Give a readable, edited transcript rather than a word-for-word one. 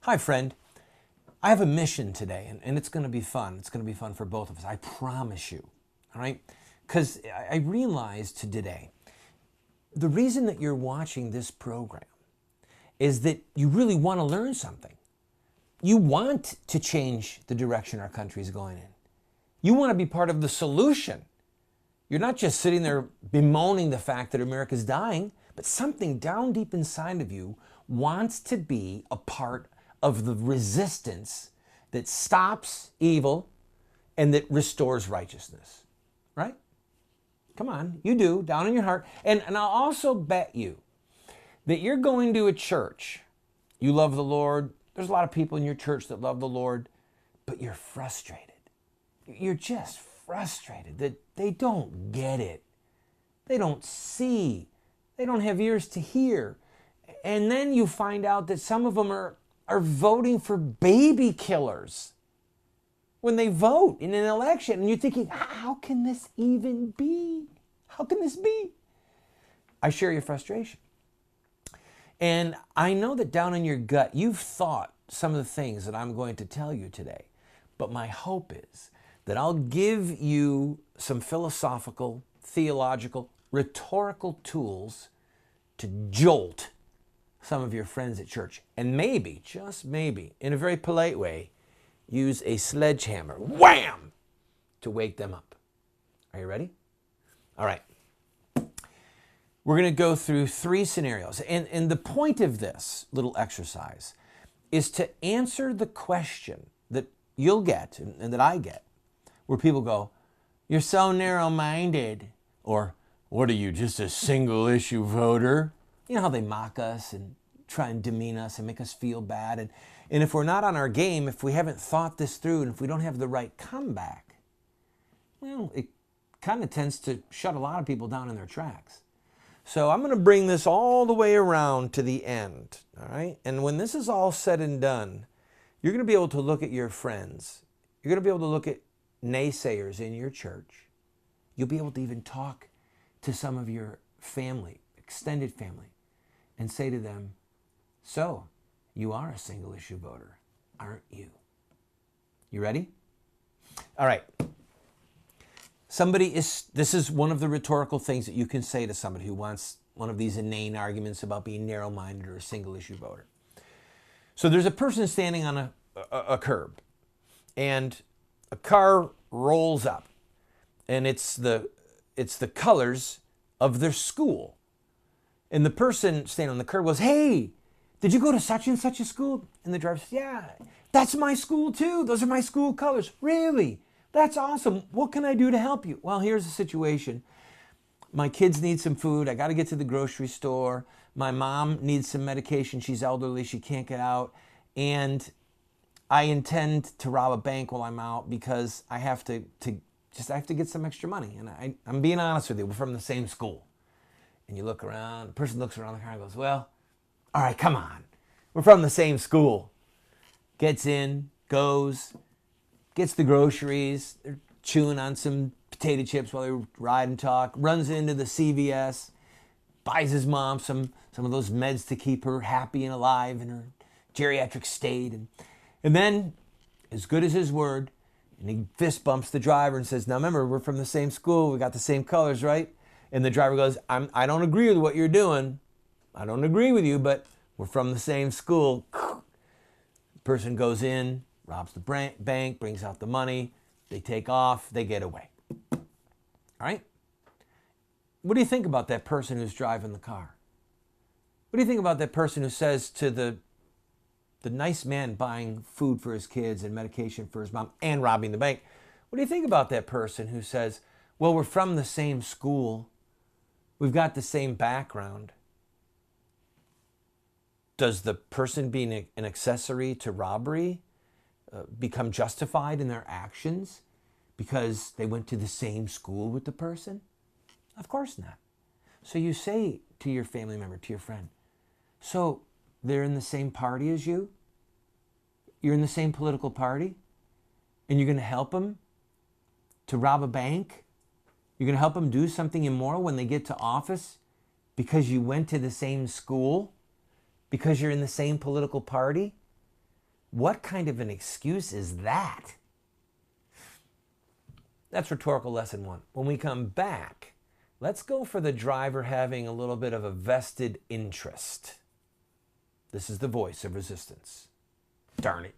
Hi, friend. I have a mission today, and it's going to be fun. It's going to be fun for both of us. I promise you. All right? Because I realized today the reason that you're watching this program is that you really want to learn something. You want to change the direction our country is going in. You want to be part of the solution. You're not just sitting there bemoaning the fact that America's dying, but something down deep inside of you wants to be a part of the resistance that stops evil and that restores righteousness. Right? Come on, you do, down in your heart. And I'll also bet you that you're going to a church. You love the Lord. There's a lot of people in your church that love the Lord, but you're frustrated. You're just frustrated that they don't get it. They don't see. They don't have ears to hear. And then you find out that some of them are voting for baby killers when they vote in an election. And you're thinking, how can this even be? How can this be? I share your frustration. And I know that down in your gut, you've thought some of the things that I'm going to tell you today. But my hope is that I'll give you some philosophical, theological, rhetorical tools to jolt some of your friends at church. And maybe, just maybe, in a very polite way, use a sledgehammer, wham, to wake them up. Are you ready? All right. We're going to go through 3 scenarios. And the point of this little exercise is to answer the question that you'll get and that I get, where people go, "You're so narrow-minded," or "What are you, just a single-issue voter?" You know how they mock us and try and demean us and make us feel bad. And if we're not on our game, if we haven't thought this through, and if we don't have the right comeback, well, it kind of tends to shut a lot of people down in their tracks. So I'm going to bring this all the way around to the end, all right? And when this is all said and done, you're going to be able to look at your friends. You're going to be able to look at naysayers in your church. You'll be able to even talk to some of your family, extended family, and say to them, "So, you are a single issue voter, aren't you?" You ready? All right. This is one of the rhetorical things that you can say to somebody who wants one of these inane arguments about being narrow-minded or a single issue voter. So there's a person standing on a curb, and a car rolls up, and it's the colors of their school. And the person standing on the curb goes, "Hey, did you go to such and such a school?" And the driver says, "Yeah, that's my school too. Those are my school colors." "Really? That's awesome. What can I do to help you?" "Well, here's the situation. My kids need some food. I got to get to the grocery store. My mom needs some medication. She's elderly. She can't get out. And I intend to rob a bank while I'm out because I have to get some extra money. And I'm being honest with you. We're from the same school." And you look around. The person looks around the car and goes, "Well, all right, come on. We're from the same school." Gets in, goes, gets the groceries. They're chewing on some potato chips while they ride and talk. Runs into the CVS, buys his mom some of those meds to keep her happy and alive in her geriatric state. And then, as good as his word, and he fist bumps the driver and says, "Now remember, we're from the same school. We got the same colors, right?" And the driver goes, I don't agree with what you're doing. I don't agree with you, but we're from the same school." The person goes in, robs the bank, brings out the money. They take off. They get away. All right? What do you think about that person who's driving the car? What do you think about that person who says to the nice man buying food for his kids and medication for his mom and robbing the bank? What do you think about that person who says, "Well, we're from the same school. We've got the same background"? Does the person being an accessory to robbery become justified in their actions because they went to the same school with the person? Of course not. So you say to your family member, to your friend, "So they're in the same party as you? You're in the same political party? And you're going to help them to rob a bank? You're going to help them do something immoral when they get to office because you went to the same school? Because you're in the same political party?" What kind of an excuse is that? That's rhetorical lesson one. When we come back, let's go for the driver having a little bit of a vested interest. This is the voice of resistance. Darn it.